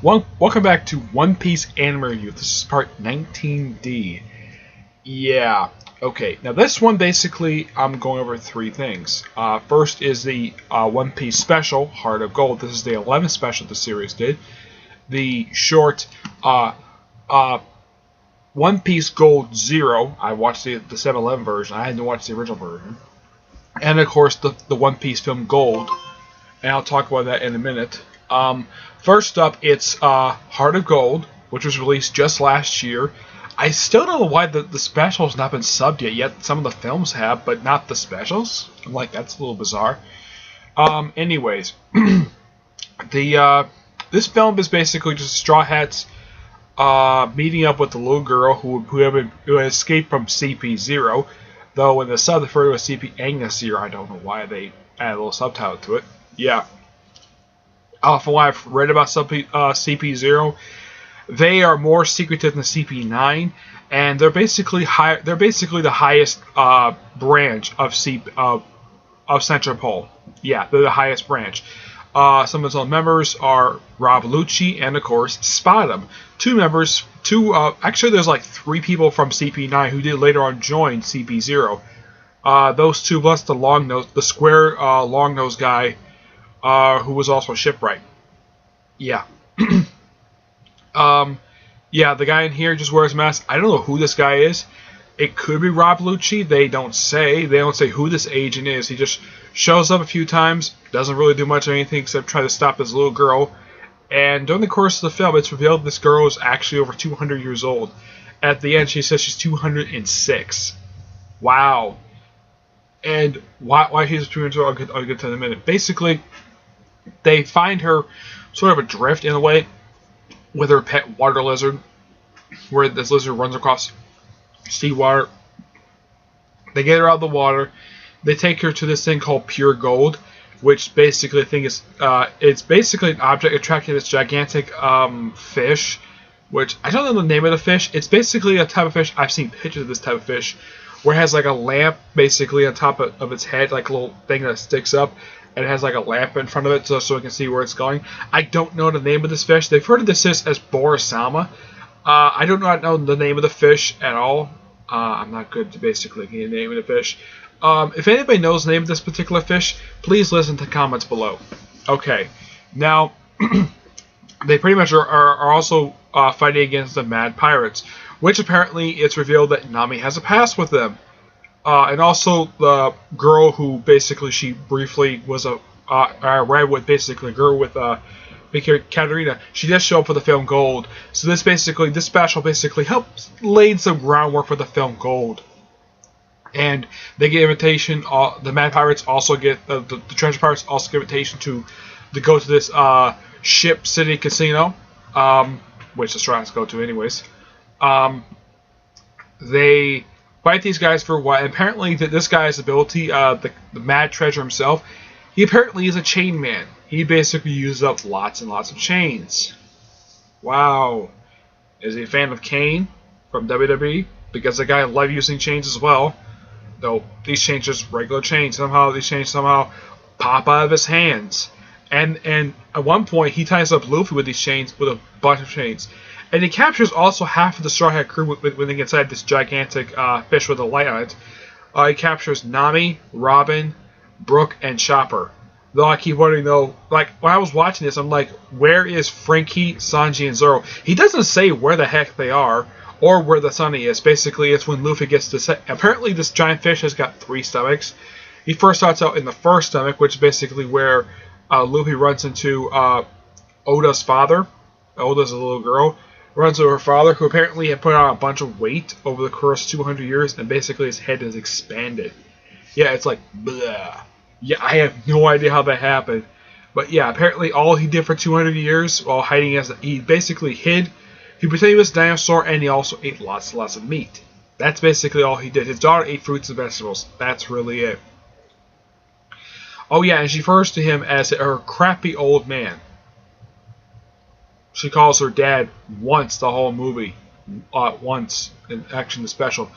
Welcome back to One Piece Anime Review. This is part 19D. Yeah, okay. Now this one, basically, I'm going over three things. First is the One Piece special, Heart of Gold. This is the 11th special the series did. The short One Piece Gold Zero. I watched the 7-Eleven version. I hadn't watched the original version. And, of course, the One Piece film Gold. And I'll talk about that in a minute. First up, it's Heart of Gold, which was released just last year. I still don't know why the special has not been subbed yet. Some of the films have, but not the specials. I'm like, that's a little bizarre. Anyways, this film is basically just Straw Hats meeting up with the little girl who had escaped from CP0. Though in the sub they refer to as CP Agnes Zero. I don't know why they add a little subtitle to it. Yeah. From what I've read about CP0, they are more secretive than CP9, and they're basically the highest branch of Central Pole. Yeah, they're the highest branch. Some of its own members are Rob Lucci and, of course, Spadum. Actually, there's like three people from CP9 who did later on join CP0. Those two plus the square long-nosed guy, who was also Shipwright. Yeah. Yeah, the guy in here just wears a mask. I don't know who this guy is. It could be Rob Lucci. They don't say who this agent is. He just shows up a few times, doesn't really do much of anything except try to stop this little girl. And during the course of the film, it's revealed this girl is actually over 200 years old. At the end, she says she's 206. Wow. And why she's 200 years old, I'll get to in a minute. Basically, they find her sort of adrift in a way with her pet water lizard, where this lizard runs across seawater. They get her out of the water. They take her to this thing called Pure Gold, which basically I think is it's basically an object attracting this gigantic fish, which I don't know the name of the fish. It's basically a type of fish. I've seen pictures of this type of fish, where it has like a lamp basically on top of its head, like a little thing that sticks up, and it has like a lamp in front of it so it can see where it's going. I don't know the name of this fish. They've heard of this as Borisalma. I don't know the name of the fish at all. I'm not good to basically get the name of the fish. If anybody knows the name of this particular fish, please listen to comments below. Okay, now they pretty much are also fighting against the Mad Pirates, which apparently it's revealed that Nami has a past with them. And also the girl who basically she briefly was right with basically a girl with Katarina. She does show up for the film Gold. So this special basically helps lay some groundwork for the film Gold. And they get invitation. The Mad Pirates also get the Treasure Pirates also get invitation to go to this Ship City Casino, which the Straw Hats go to anyways. They fight these guys for a while. And apparently, this guy's ability, the Mad Treasure himself, he apparently is a chain man. He basically uses up lots and lots of chains. Wow. Is he a fan of Kane from WWE? Because the guy loved using chains as well. Though these chains are just regular chains. These chains somehow pop out of his hands. And at one point, he ties up Luffy with these chains, with a bunch of chains. And he captures also half of the Straw Hat crew when they get inside this gigantic fish with a light on it. He captures Nami, Robin, Brook, and Chopper. Though I keep wondering, though, like, when I was watching this, I'm like, where is Frankie, Sanji, and Zoro? He doesn't say where the heck they are, or where the Sunny is. Basically, it's when Luffy gets to... Apparently, this giant fish has got 3 stomachs. He first starts out in the first stomach, which is basically where Luffy runs into Oda's father. Oda's a little girl. Runs into her father, who apparently had put on a bunch of weight over the course of 200 years, and basically his head is expanded. Yeah, it's like, blah. Yeah, I have no idea how that happened. But yeah, apparently all he did for 200 years while hiding he basically hid. He pretended he was a dinosaur, and he also ate lots and lots of meat. That's basically all he did. His daughter ate fruits and vegetables. That's really it. Oh yeah, and she refers to him as her crappy old man. She calls her dad once the whole movie. Once in action the special.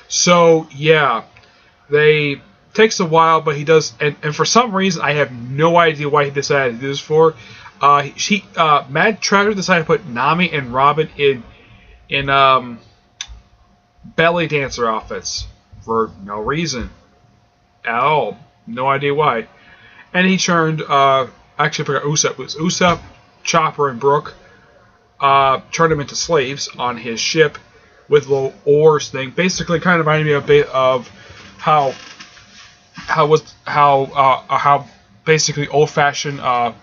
So yeah, takes a while, but he does, and for some reason I have no idea why he decided to do this for. Mad Treasure decided to put Nami and Robin in belly dancer outfits for no reason at all. No idea why. And he turned, actually, I forgot Usopp. It was Usopp, Chopper, and Brook. Turned them into slaves on his ship with little oars thing. Basically, kind of reminded me a bit of how basically old-fashioned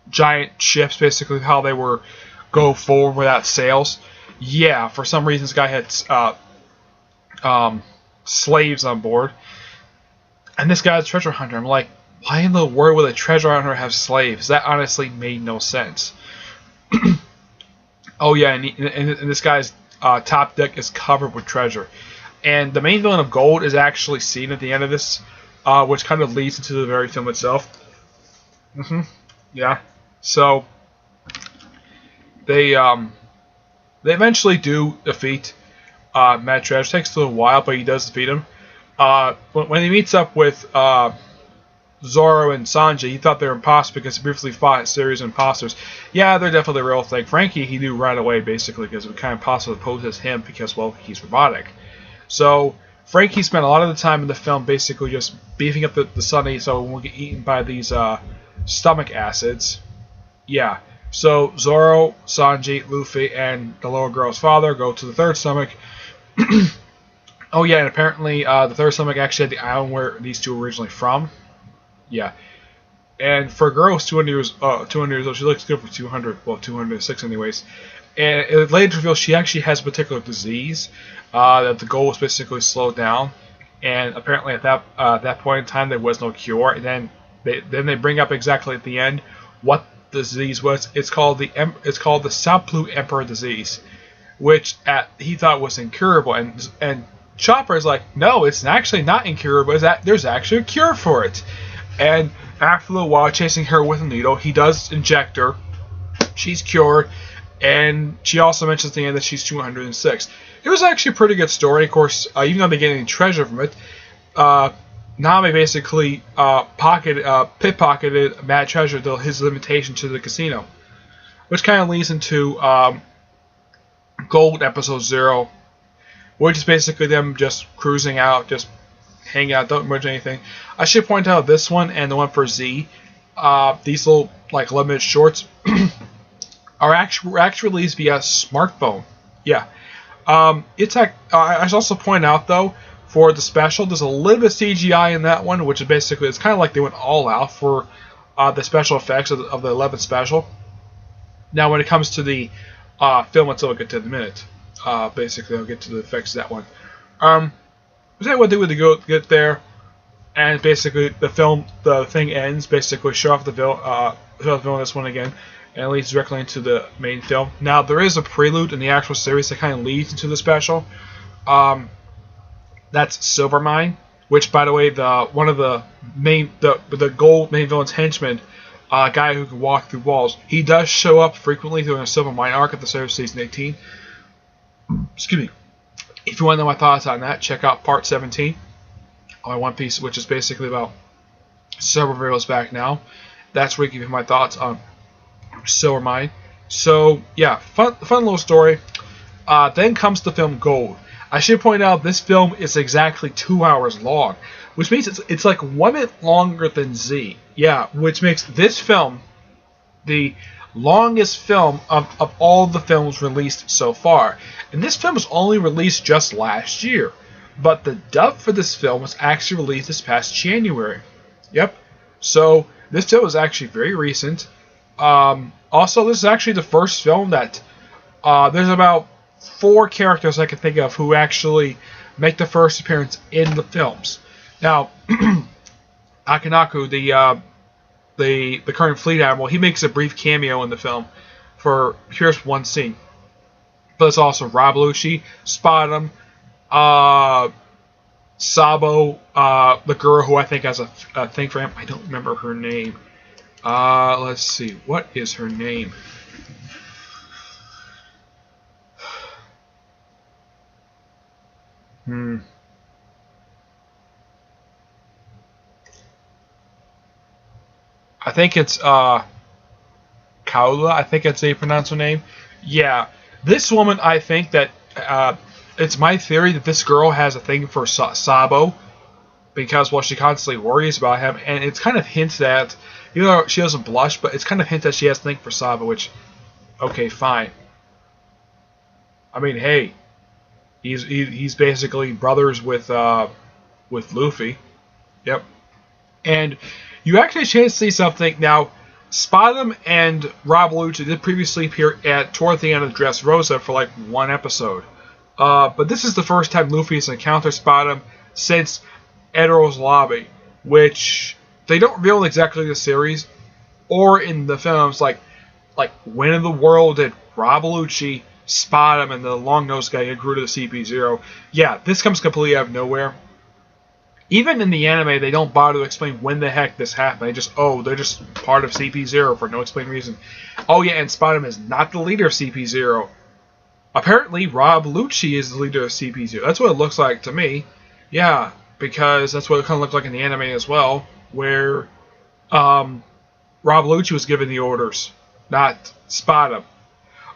giant ships, basically how they were go forward without sails. Yeah, for some reason this guy had slaves on board, and this guy's a treasure hunter. I'm like, why in the world would a treasure hunter have slaves? That honestly made no sense. Oh yeah, and this guy's top deck is covered with treasure, and the main villain of Gold is actually seen at the end of this, which kind of leads into the very film itself. Yeah. So they eventually do defeat Mad Treasure. It takes a little while, but he does defeat him. When he meets up with Zoro and Sanji, he thought they were imposters because he briefly fought a series of imposters. Yeah, they're definitely the real thing. Frankie, he knew right away, basically, because it was kind of impossible to pose as him because, well, he's robotic. So Frankie spent a lot of the time in the film basically just beefing up the Sunny so it won't get eaten by these stomach acids. Yeah. So Zoro, Sanji, Luffy, and the little girl's father go to the third stomach. Oh yeah, and apparently the third stomach actually had the island where these two were originally from. Yeah. And for a girl who's 200 years old, she looks good for 200, well, 206 anyways. And it later reveals she actually has a particular disease that the goal was basically slowed down. And apparently at that point in time there was no cure. And then they bring up exactly at the end what the disease was. It's called the Saplu Emperor disease, which he thought was incurable. And Chopper is like, no, it's actually not incurable. It's that there's actually a cure for it. And after a while, chasing her with a needle, he does inject her. She's cured, and she also mentions at the end that she's 206. It was actually a pretty good story. Of course, even though they get any treasure from it, Nami basically pickpocketed Mad Treasure till his limitation to the casino, which kind of leads into Gold Episode 0, which is basically them just cruising out, just hang out, don't merge anything. I should point out this one and the one for Z, these little like limited shorts are actually released via smartphone. Yeah. It's like I should also point out though, for the special, there's a little bit of CGI in that one, which is basically it's kind of like they went all out for the special effects of the 11th special. Now, when it comes to the film itself, I'll get to in a minute. Basically, I'll get to the effects of that one. What they would get there, and basically the thing ends. Basically, show off the villain this one again, and it leads directly into the main film. Now, there is a prelude in the actual series that kind of leads into the special. That's Silvermine, which, by the way, one of the Gold main villain's henchmen, guy who can walk through walls, he does show up frequently during a Silvermine arc at the start of season 18. Excuse me. If you want to know my thoughts on that, check out part 17 on One Piece, which is basically about several videos back now. That's where I give you my thoughts on Silvermine. So, yeah, fun little story. Then comes the film Gold. I should point out this film is exactly 2 hours long, which means it's like 1 minute longer than Z. Yeah, which makes this film the longest film of all the films released so far. And this film was only released just last year. But the dub for this film was actually released this past January. Yep. So this film is actually very recent. Also, this is actually the first film that there's about 4 characters I can think of who actually make the first appearance in the films. Now, Akinaku, the current fleet admiral, he makes a brief cameo in the film for here's one scene. But it's also Rob Lucci, Spottum, Sabo, the girl who I think has a thing for him. I don't remember her name. Let's see. What is her name? I think it's Kaula, I think that's how you pronounce her name. Yeah, this woman, I think that it's my theory that this girl has a thing for Sabo because, well, she constantly worries about him, and it's kind of hints that, even though she doesn't blush, but it's kind of hints that she has a thing for Sabo, which, okay, fine. I mean, hey, he's basically brothers with Luffy. Yep. And you actually get a chance to see something. Now, Spottum and Rob Lucci did previously appear toward the end of Dressrosa for like one episode. But this is the first time Luffy has encountered Spottum since Edo's Lobby, which they don't reveal exactly in the series or in the films. Like when in the world did Rob Lucci, Spottum, and the long-nosed guy get grew to the CP0? Yeah, this comes completely out of nowhere. Even in the anime, they don't bother to explain when the heck this happened. They're just part of CP0 for no explained reason. Oh yeah, and Spottum is not the leader of CP0. Apparently, Rob Lucci is the leader of CP0. That's what it looks like to me. Yeah, because that's what it kind of looked like in the anime as well, where Rob Lucci was given the orders, not Spottum.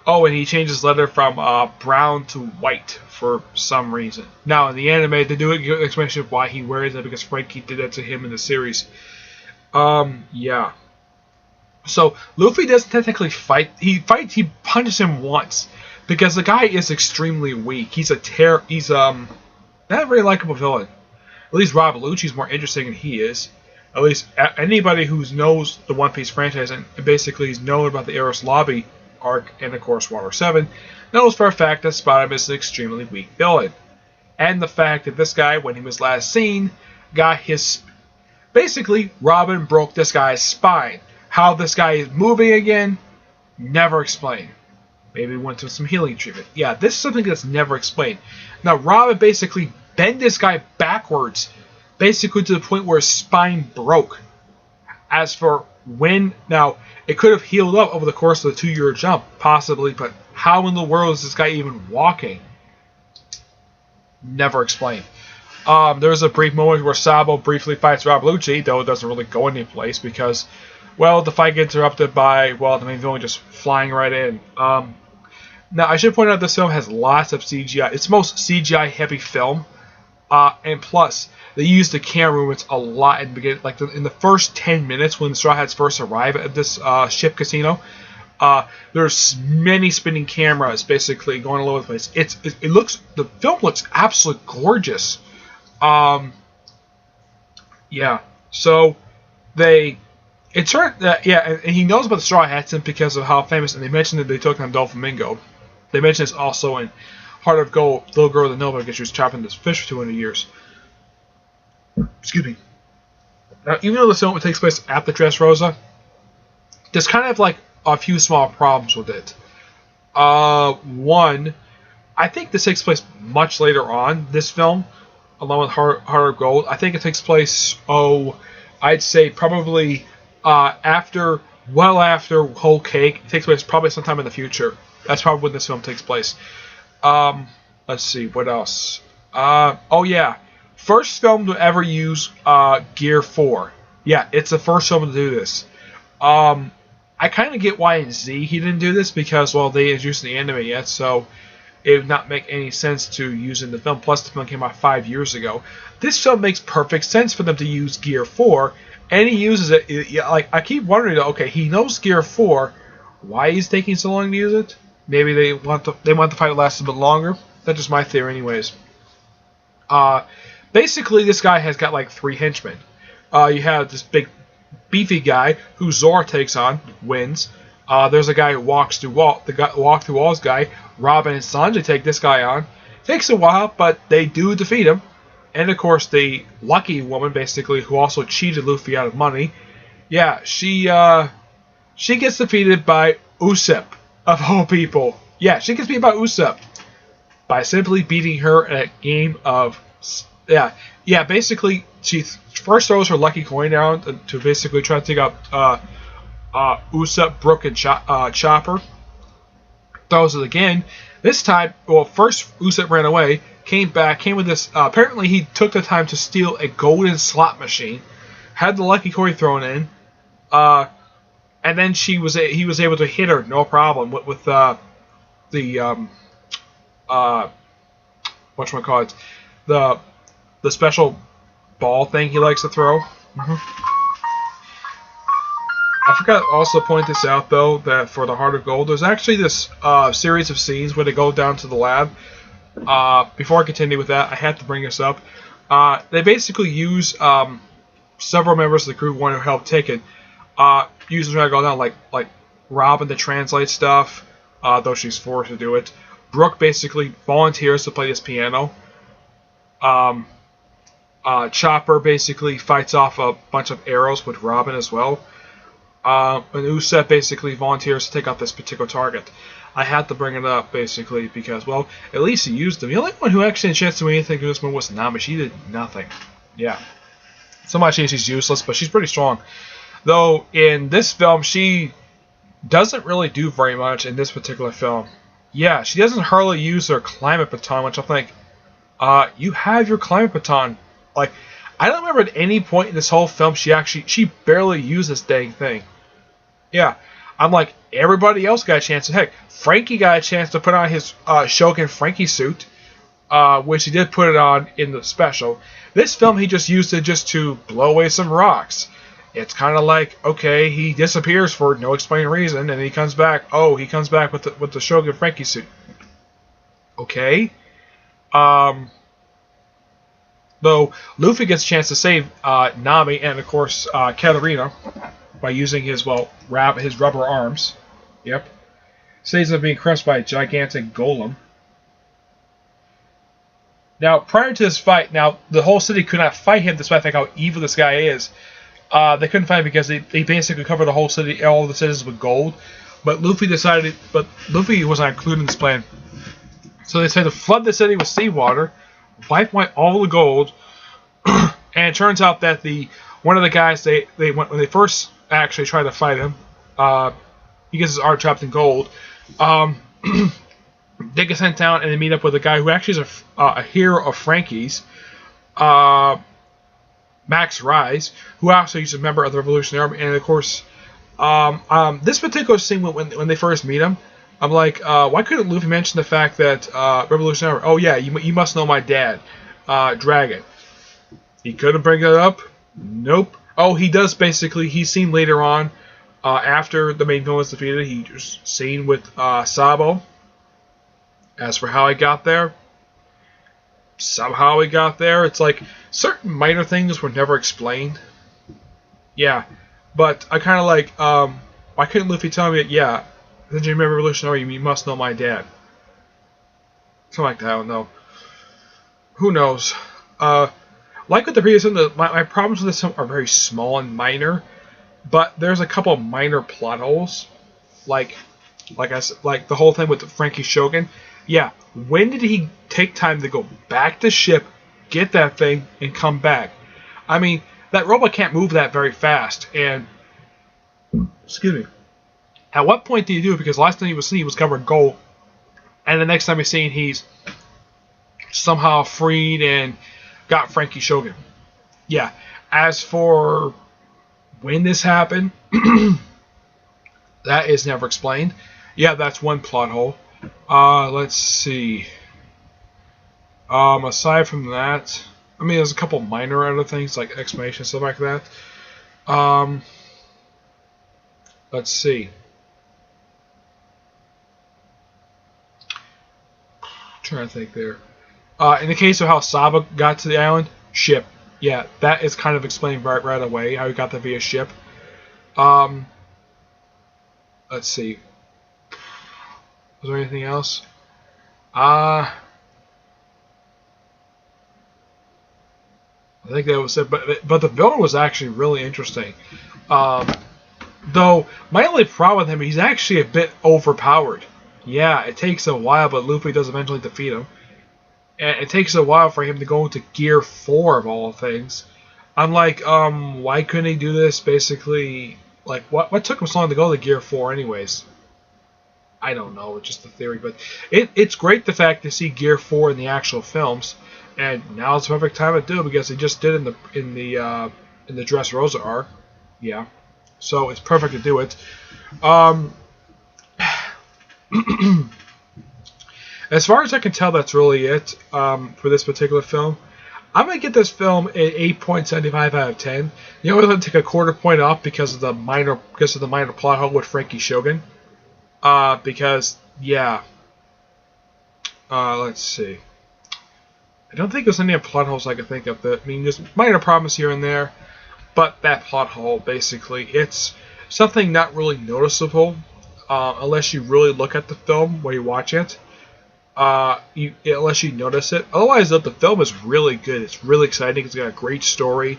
Oh, and he changed his letter from brown to white for some reason. Now, in the anime, they do give an explanation of why he wears it, because Frankie did that to him in the series. Yeah. So, Luffy doesn't technically fight. He punches him once, because the guy is extremely weak. He's not a very likable villain. At least Rob Lucci's more interesting than he is. At least anybody who knows the One Piece franchise and basically is known about the Eros Lobby arc and of course Water 7 knows for a fact that Spottum is an extremely weak villain. And the fact that this guy, when he was last seen, got his... Basically, Robin broke this guy's spine. How this guy is moving again, never explained. Maybe went to some healing treatment. Yeah, this is something that's never explained. Now, Robin basically bent this guy backwards, basically to the point where his spine broke. As for when... Now, it could have healed up over the course of the 2-year jump, possibly, but how in the world is this guy even walking? Never explained. There was a brief moment where Sabo briefly fights Rob Lucci, though it doesn't really go anyplace because, well, the fight gets interrupted by, well, the main villain just flying right in. Now, I should point out this film has lots of CGI. It's the most CGI-heavy film, and plus, they use the camera movements a lot in the beginning. Like in the first 10 minutes when the Straw Hats first arrive at this ship casino, there's many spinning cameras basically going all over the place. The film looks absolutely gorgeous. Yeah. So and he knows about the Straw Hats because of how famous. And they mentioned that they took on Doflamingo. They mentioned this also in Heart of Gold. Little girl with the Nova, because she was chopping this fish for 200 years. Excuse me. Now, even though this film takes place at the Dressrosa, there's kind of like a few small problems with it. One, I think this takes place much later on, this film, along with Heart of Gold. I think it takes place, I'd say probably after Whole Cake. It takes place probably sometime in the future. That's probably when this film takes place. Let's see, what else? Oh yeah. First film to ever use Gear 4. Yeah, it's the first film to do this. I kind of get why in Z he didn't do this because, well, they introduced the anime yet, so it would not make any sense to use in the film. Plus, the film came out 5 years ago. This film makes perfect sense for them to use Gear 4, and he uses it. Like, I keep wondering, okay, he knows Gear 4. Why he's taking so long to use it? Maybe they want the fight to last a bit longer. That's just my theory, anyways. Basically, this guy has got like 3 henchmen. You have this big, beefy guy who Zoro takes on, wins. There's a guy who walk through walls guy. Robin and Sanji take this guy on. Takes a while, but they do defeat him. And of course, the lucky woman, basically, who also cheated Luffy out of money. Yeah, she gets defeated by Usopp, of all people. Yeah, she gets beat by Usopp by simply beating her in a game of... Yeah, basically, she first throws her lucky coin down to basically try to take out Usopp, Brook, and Chopper. Throws it again. This time, well, first Usopp ran away, came with this... apparently, he took the time to steal a golden slot machine, had the lucky coin thrown in, and then he was able to hit her no problem with the whatchamacallit, the special ball thing he likes to throw. I forgot to also point this out, though, that for the Heart of Gold, there's actually this series of scenes where they go down to the lab. Before I continue with that, I have to bring this up. They basically use several members of the crew, one who helped Taken, use them to go down, like Robin to translate stuff, though she's forced to do it. Brooke basically volunteers to play this piano. Chopper basically fights off a bunch of arrows with Robin as well. And Uset basically volunteers to take out this particular target. I had to bring it up, basically, because, well, at least he used them. The only one who actually had a chance to do anything in this one was Nami. She did nothing. Yeah. Somebody says she's useless, but she's pretty strong. Though, in this film, she doesn't really do very much in this particular film. Yeah, she doesn't hardly use her climate baton, which I think, you have your climate baton. Like, I don't remember at any point in this whole film she barely used this dang thing. Yeah, I'm like, everybody else got a chance. Heck, Frankie got a chance to put on his Shogun Frankie suit, which he did put it on in the special. This film, he just used it just to blow away some rocks. It's kind of like, okay, he disappears for no explained reason, and he comes back. Oh, he comes back with the Shogun Frankie suit. Okay. Though Luffy gets a chance to save Nami and, of course, Katarina by using his rubber arms. Yep. Saves them being crushed by a gigantic golem. Now, prior to this fight, the whole city could not fight him despite the fact how evil this guy is. They couldn't fight him because they basically covered the whole city, all the citizens with gold. But Luffy was not included in this plan. So they decided to flood the city with seawater, wipe away all the gold, and it turns out that one of the guys they went when they first actually tried to fight him, he gets his arm trapped in gold. They get sent down and they meet up with a guy who actually is a hero of Frankie's, Max Rise, who also is a member of the Revolutionary Army. And of course, this particular scene when they first meet him, I'm like, why couldn't Luffy mention the fact that Revolutionary Army? Oh yeah, you must know my dad, Dragon. He couldn't bring it up. Nope. Oh, he does basically. He's seen later on, after the main villain is defeated. He's seen with Sabo. As for how he got there, somehow he got there. It's like certain minor things were never explained. Yeah, but I kind of like, why couldn't Luffy tell me that, yeah, since you remember Revolutionary, you must know my dad. Something like that, I don't know. Who knows? Like with the previous one, my problems with this film are very small and minor, but there's a couple of minor plot holes. Like the whole thing with Frankie Shogun. Yeah, when did he take time to go back to ship, get that thing, and come back? I mean, that robot can't move that very fast, and excuse me. At what point do you do it? Because last time he was seen, he was covered in gold, and the next time he's seen, he's somehow freed and got Frankie Shogun. Yeah. As for when this happened, that is never explained. Yeah, that's one plot hole. Let's see. Aside from that, I mean, there's a couple minor other things like explanation stuff like that. Let's see. Trying to think there. In the case of how Saba got to the island, ship. Yeah, that is kind of explained right away, how he got there via ship. Let's see. Was there anything else? I think that was it. But the villain was actually really interesting. Though, my only problem with him, he's actually a bit overpowered. Yeah, it takes a while, but Luffy does eventually defeat him. And it takes a while for him to go into Gear 4 of all things. I'm like, why couldn't he do this basically? Like, what took him so long to go to Gear 4 anyways? I don't know, it's just a theory, but it's great the fact to see Gear 4 in the actual films, and now it's the perfect time to do it because they just did in the Dressrosa arc. Yeah. so it's perfect to do it. Um, as far as I can tell, that's really it for this particular film. I'm gonna get this film an 8.75 out of 10. You know, I'm gonna take a quarter point off because of the minor plot hole with Frankie Shogun. Because yeah, let's see. I don't think there's any plot holes I can think of. I mean, there's minor problems here and there, but that plot hole basically it's something not really noticeable unless you really look at the film when you watch it. Unless you notice it. Otherwise, the film is really good. It's really exciting. It's got a great story,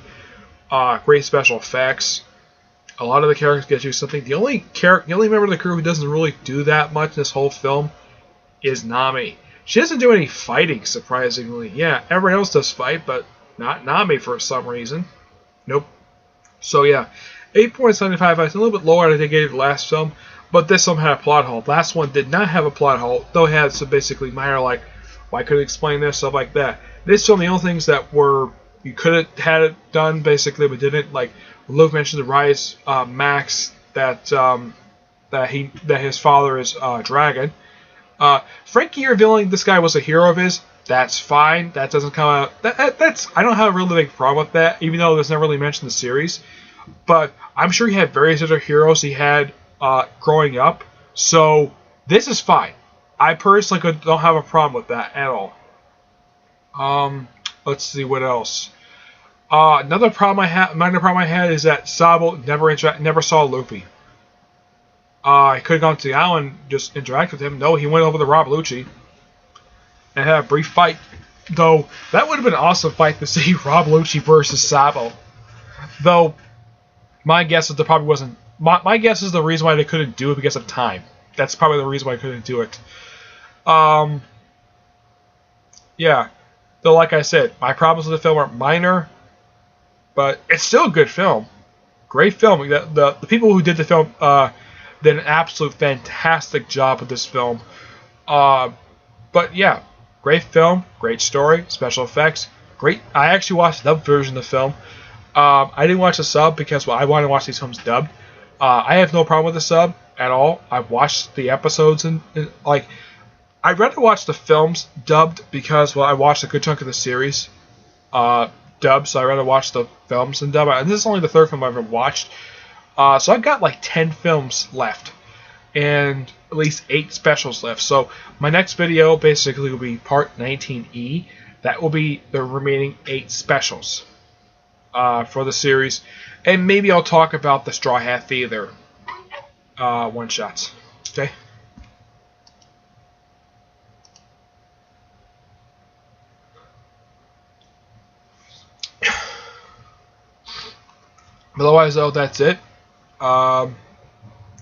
great special effects. A lot of the characters get you something. The only member of the crew who doesn't really do that much in this whole film is Nami. She doesn't do any fighting, surprisingly. Yeah, everyone else does fight, but not Nami for some reason. Nope. So yeah, 8.75. It's a little bit lower than I gave the last film. But this one had a plot hole. Last one did not have a plot hole, though it had some basically minor, like, why couldn't explain this, stuff like that. This film, the only things that were, you could have had it done, basically, but didn't, like, Luke mentioned the rise, Max, that his father is Dragon. Frankie revealing this guy was a hero of his, that's fine. That doesn't come out, that's, I don't have a really big problem with that, even though it was never really mentioned in the series. But I'm sure he had various other heroes he had growing up, so this is fine. I personally don't have a problem with that at all. Let's see what else. Minor problem I had is that Sabo never saw Luffy. I could have gone to the island and just interact with him. No, he went over to Rob Lucci and had a brief fight. Though that would have been an awesome fight to see Rob Lucci versus Sabo. Though my guess is there probably wasn't. My guess is the reason why they couldn't do it because of time. That's probably the reason why they couldn't do it. Yeah. Though, like I said, my problems with the film are minor, but it's still a good film. Great film. The people who did the film did an absolute fantastic job with this film. But yeah, great film, great story, special effects, great. I actually watched the dub version of the film. I didn't watch the sub because I wanted to watch these films dubbed. I have no problem with the sub at all. I've watched the episodes and like I'd rather watch the films dubbed because I watched a good chunk of the series dubbed, so I'd rather watch the films and dubbed. And this is only the third film I've ever watched. So I've got like 10 films left and at least 8 specials left. So my next video basically will be part 19E. That will be the remaining 8 specials for the series. And maybe I'll talk about the Straw Hat Theater one-shots. Okay? Otherwise, though, that's it.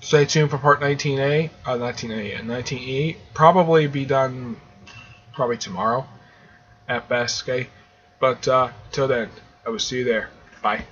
Stay tuned for part 19A. 19E. Probably be done tomorrow at best. Okay? But till then, I will see you there. Bye.